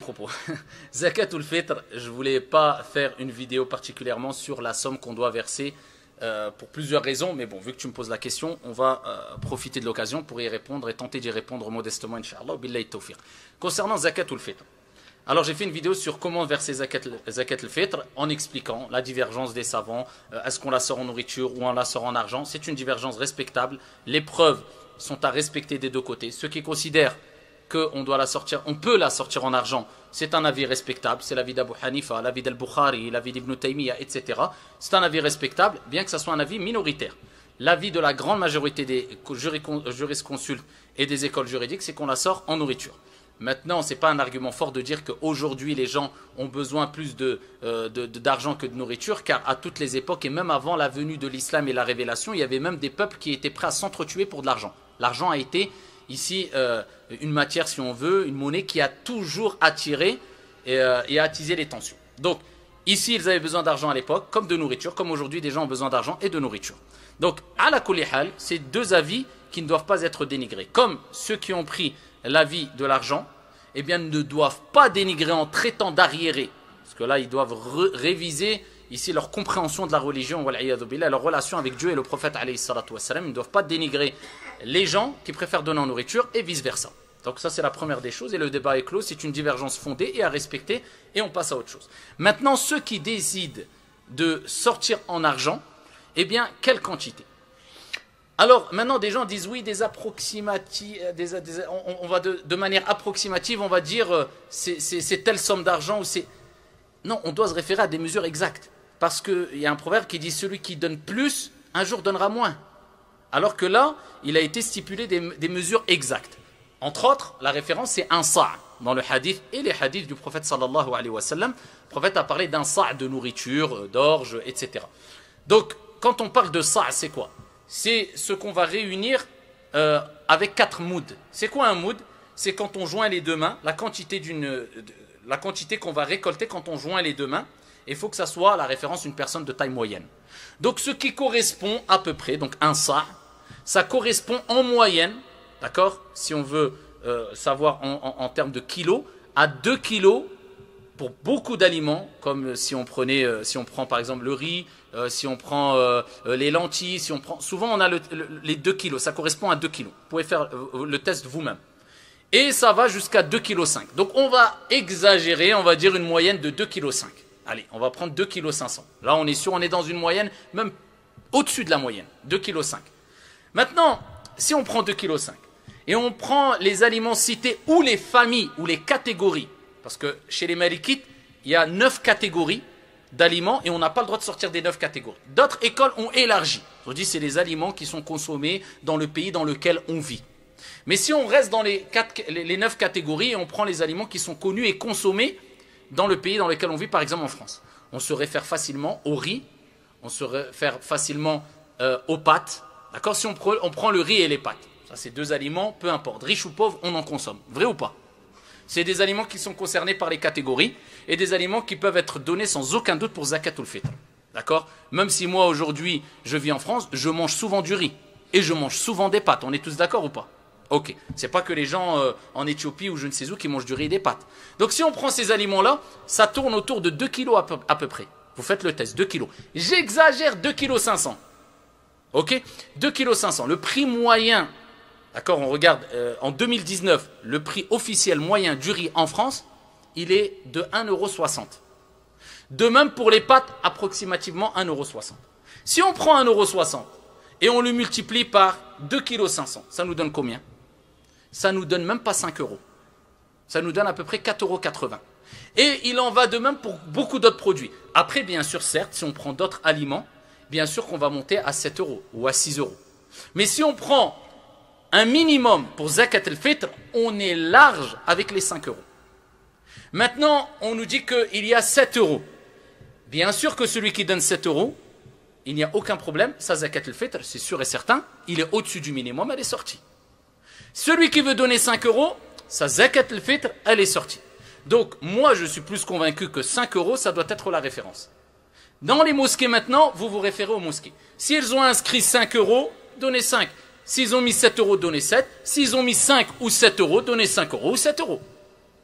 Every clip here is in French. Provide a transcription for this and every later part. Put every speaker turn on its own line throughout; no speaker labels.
Propos. Zakat ou fitr, je voulais pas faire une vidéo particulièrement sur la somme qu'on doit verser pour plusieurs raisons, mais bon, vu que tu me poses la question, on va profiter de l'occasion pour y répondre et tenter d'y répondre modestement, Inch'Allah, billahi tawfiq. Concernant zakat ou fitr, alors j'ai fait une vidéo sur comment verser zakat al-fitr en expliquant la divergence des savants, est-ce qu'on la sort en nourriture ou on la sort en argent. C'est une divergence respectable, les preuves sont à respecter des deux côtés. Ceux qui considèrent qu'on doit la sortir, on peut la sortir en argent, c'est un avis respectable, c'est l'avis d'Abu Hanifa, l'avis d'Al-Bukhari, l'avis d'Ibn Taymiyyah, etc. C'est un avis respectable, bien que ce soit un avis minoritaire. L'avis de la grande majorité des jurisconsultes et des écoles juridiques, c'est qu'on la sort en nourriture. Maintenant, ce n'est pas un argument fort de dire qu'aujourd'hui, les gens ont besoin plus d'argent que de nourriture, car à toutes les époques, et même avant la venue de l'islam et la révélation, il y avait même des peuples qui étaient prêts à s'entretuer pour de l'argent. L'argent a été ici une matière, si on veut, une monnaie qui a toujours attiré et attisé les tensions. Donc, ici, ils avaient besoin d'argent à l'époque, comme de nourriture, comme aujourd'hui, des gens ont besoin d'argent et de nourriture. Donc, à la kulli hal, c'est deux avis qui ne doivent pas être dénigrés. Comme ceux qui ont pris l'avis de l'argent, eh bien, ne doivent pas dénigrer en traitant d'arriérés. Parce que là, ils doivent réviser ici leur compréhension de la religion, leur relation avec Dieu et le prophète, alayhi salatu wassalam. Ils ne doivent pas dénigrer les gens qui préfèrent donner en nourriture et vice-versa. Donc ça, c'est la première des choses. Et le débat est clos. C'est une divergence fondée et à respecter. Et on passe à autre chose. Maintenant, ceux qui décident de sortir en argent, eh bien, quelle quantité? Alors, maintenant, des gens disent, oui, des approximatifs, on va de manière approximative, on va dire, c'est telle somme d'argent ou c'est... Non, on doit se référer à des mesures exactes. Parce qu'il y a un proverbe qui dit, celui qui donne plus, un jour donnera moins. Alors que là, il a été stipulé des mesures exactes. Entre autres, la référence, c'est un sa' dans le hadith et les hadiths du prophète sallallahu alayhi wa sallam. Le prophète a parlé d'un sa' de nourriture, d'orge, etc. Donc, quand on parle de sa', c'est quoi? C'est ce qu'on va réunir avec 4 moods. C'est quoi un mood? C'est quand on joint les deux mains, la quantité qu'on va récolter quand on joint les deux mains. Il faut que ça soit la référence d'une personne de taille moyenne. Donc ce qui correspond à peu près, donc un sa', ça correspond en moyenne, d'accord, si on veut savoir en termes de kilos, à 2 kilos pour beaucoup d'aliments, comme si on prend par exemple le riz, si on prend les lentilles, souvent on a les 2 kilos, ça correspond à 2 kilos. Vous pouvez faire le test vous-même. Et ça va jusqu'à 2,5 kg. Donc on va exagérer, on va dire une moyenne de 2,5 kg. Allez, on va prendre 2,5 kg. Là on est sûr, on est dans une moyenne, même au-dessus de la moyenne, 2,5 kg. Maintenant, si on prend 2,5 kg, et on prend les aliments cités, ou les familles, ou les catégories, parce que chez les Malikites, il y a 9 catégories d'aliments et on n'a pas le droit de sortir des 9 catégories. D'autres écoles ont élargi. On dit c'est les aliments qui sont consommés dans le pays dans lequel on vit. Mais si on reste dans les 9 catégories et on prend les aliments qui sont connus et consommés dans le pays dans lequel on vit, par exemple en France, on se réfère facilement au riz, on se réfère facilement aux pâtes. D'accord? Si on prend le riz et les pâtes, ça c'est 2 aliments, peu importe, riche ou pauvre, on en consomme. Vrai ou pas? C'est des aliments qui sont concernés par les catégories et des aliments qui peuvent être donnés sans aucun doute pour zakat ou fitr. D'accord? Même si moi aujourd'hui je vis en France, je mange souvent du riz et je mange souvent des pâtes. On est tous d'accord ou pas? Ok. C'est pas que les gens en Éthiopie ou je ne sais où qui mangent du riz et des pâtes. Donc si on prend ces aliments-là, ça tourne autour de 2 kilos à peu près. Vous faites le test, 2 kilos. J'exagère, 2,5 kg. Ok? 2,5 kg. Le prix moyen... D'accord, on regarde, en 2019, le prix officiel moyen du riz en France, il est de 1,60 €. De même pour les pâtes, approximativement 1,60 €. Si on prend 1,60 € et on le multiplie par 2,5 kg, ça nous donne combien? Ça nous donne même pas 5 €. Ça nous donne à peu près 4,80 €. Et il en va de même pour beaucoup d'autres produits. Après, bien sûr, certes, si on prend d'autres aliments, bien sûr qu'on va monter à 7 € ou à 6 €. Mais si on prend un minimum pour zakat al-fitr, on est large avec les 5 €. Maintenant, on nous dit qu'il y a 7 €. Bien sûr que celui qui donne 7 €, il n'y a aucun problème, sa zakat al-fitr, c'est sûr et certain, il est au-dessus du minimum, elle est sortie. Celui qui veut donner 5 €, sa zakat al-fitr, elle est sortie. Donc, moi, je suis plus convaincu que 5 € ça doit être la référence. Dans les mosquées maintenant, vous vous référez aux mosquées. S'ils ont inscrit 5 €, donnez 5. S'ils ont mis 7 €, donnez 7. S'ils ont mis 5 ou 7 €, donnez 5 € ou 7 €.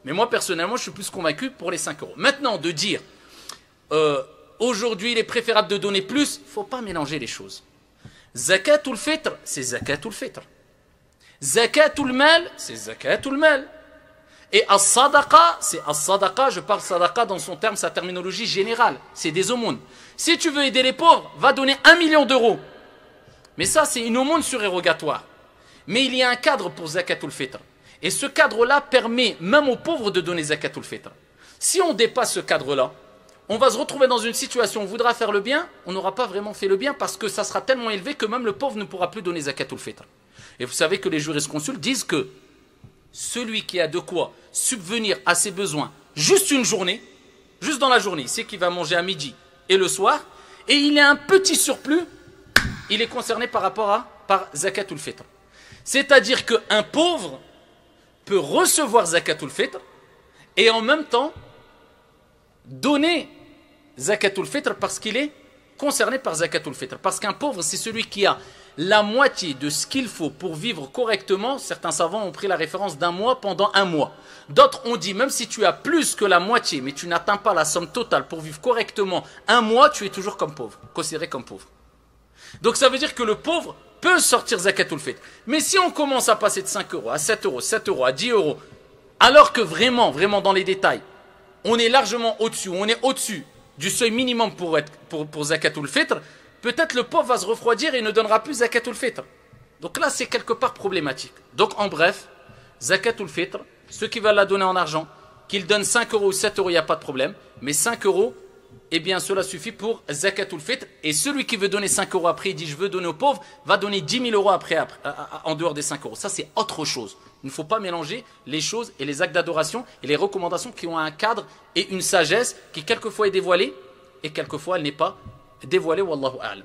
Mais moi, personnellement, je suis plus convaincu pour les 5 euros. Maintenant, de dire, aujourd'hui, il est préférable de donner plus, il ne faut pas mélanger les choses. Zakatul fitr, c'est zakatul fitr. Zakatul mal, c'est zakatul mal. Et as-sadaqa, c'est as-sadaqa, je parle sadaqa dans son terme, sa terminologie générale. C'est des aumônes. Si tu veux aider les pauvres, va donner 1 million d'euros. Mais ça, c'est une aumône surérogatoire. Mais il y a un cadre pour zakatul fitr. Et ce cadre-là permet même aux pauvres de donner zakatul fitr. Si on dépasse ce cadre-là, on va se retrouver dans une situation où on voudra faire le bien, on n'aura pas vraiment fait le bien parce que ça sera tellement élevé que même le pauvre ne pourra plus donner zakatul fitr. Et vous savez que les jurisconsultes disent que celui qui a de quoi subvenir à ses besoins juste une journée, juste dans la journée, c'est qu'il va manger à midi et le soir, et il a un petit surplus, il est concerné par zakatul fitr. C'est-à-dire qu'un pauvre peut recevoir zakatul fitr et en même temps donner zakatul fitr parce qu'il est concerné par zakatul fitr. Parce qu'un pauvre, c'est celui qui a la moitié de ce qu'il faut pour vivre correctement. Certains savants ont pris la référence d'un mois pendant un mois. D'autres ont dit, même si tu as plus que la moitié, mais tu n'atteins pas la somme totale pour vivre correctement un mois, tu es toujours comme pauvre, considéré comme pauvre. Donc ça veut dire que le pauvre peut sortir zakatul fitr. Mais si on commence à passer de 5 euros à 7 euros, 7 euros à 10 euros, alors que vraiment, vraiment dans les détails, on est largement au-dessus, on est au-dessus du seuil minimum pour zakatul fitr, peut-être le pauvre va se refroidir et ne donnera plus zakatul fitr. Donc là, c'est quelque part problématique. Donc en bref, zakatul fitr, ceux qui veulent la donner en argent, qu'ils donnent 5 euros ou 7 euros, il n'y a pas de problème. Mais 5 euros, eh bien cela suffit pour zakatul fitr. Et celui qui veut donner 5 euros après, il dit je veux donner aux pauvres, va donner 10 000 euros après, en dehors des 5 euros. Ça, c'est autre chose. Il ne faut pas mélanger les choses et les actes d'adoration et les recommandations qui ont un cadre et une sagesse qui quelquefois est dévoilée et quelquefois elle n'est pas dévoilée. Wallahu a'lam.